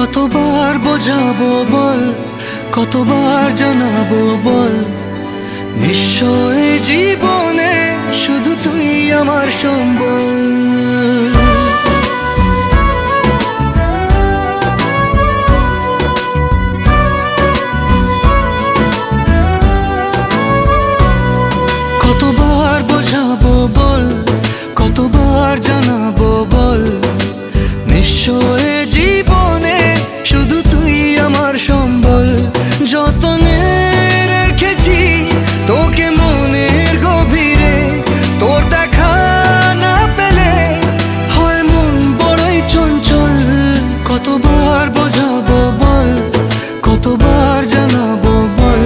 কতবার বোঝাবো বল, কতবার জানাবো বল, নিশ্চয় জীবনে শুধু তুই আমার সম্বল। কতবার বোঝাবো বল, কতবার জানাবো বল, নিশ্চয় জীবনে শুধু তুই আমার সম্বল। যতনে রেখেছি তোকে মনের গভীরে, তোর দেখা না পেলে হয় মন বড়ই চঞ্চল। কতবার বোঝাবো বল, কতবার জানাবো বল,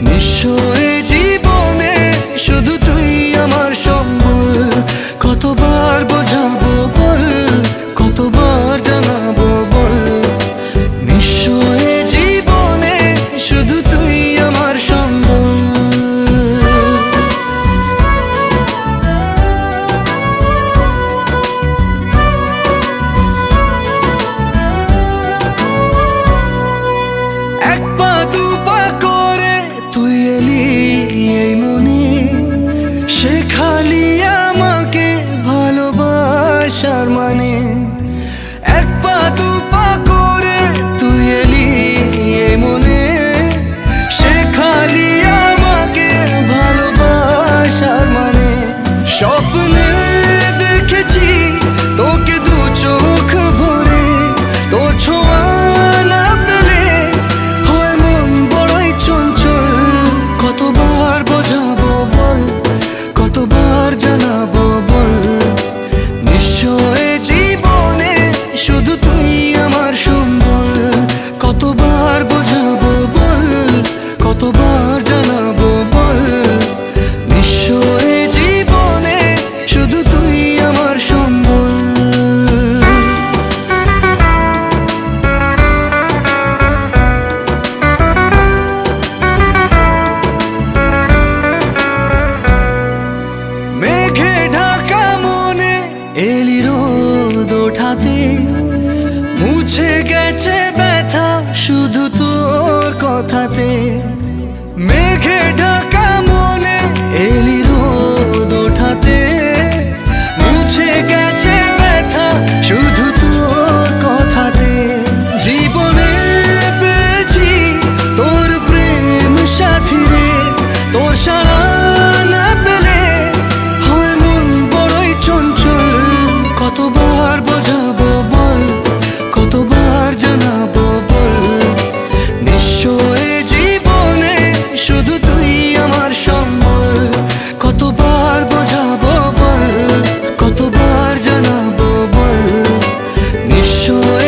নিশ্চয় জীবনে শুধু তুই আমার সম্বল। কতবার বোঝাবো বল, কতবার জানাবো বল, নিশ্চয় জীবনে শুধু তুই আমার সম্বল। এক পা দু পা করে তুই এলি এই মনে, শেখালি আমাকে ভালোবাসার মানে। এক পা দু পা করে তুই এলি এই মনে, শেখালি আমাকে ভালোবাসার মানে। স্বপ্নে দেখেছি তোকে দু চোখ ভরে, তোর ছোঁয়া না পেলে হয় মন বড়ই চঞ্চল। কতবার বোঝাবো বল, কতবার জানাবো বল, নিশ্চয় জীবনে শুধু তুই আমার সম্বল। কতবার বোঝাবো বল, কতবার জানাবো বল, নিশ্চয় জীবনে শুধু তুই আমার সম্বল। মেঘে ঢাকা মনে এলি রোদ ওঠাতে, মুছে গেছে ব্যথা শুধু তোর কথাতে। মেঘে ঢাকা মনে এলি রোদ ওঠাতে, মুছে গেছে ব্যথা শুধু তোর কথাতে। জীবনে পেয়েছি তোর প্রেম সাথী রে, তোর সারা না পেলে হয় মন বড়ই চঞ্চল। কতবার বোঝাবো বল, কতবার জানাবো বল, নিশ্চয় জীবনে শুধু তুই আমার সম্বল। কতবার বোঝাবো বল, কতবার জানাবো বল, নিশ্চয়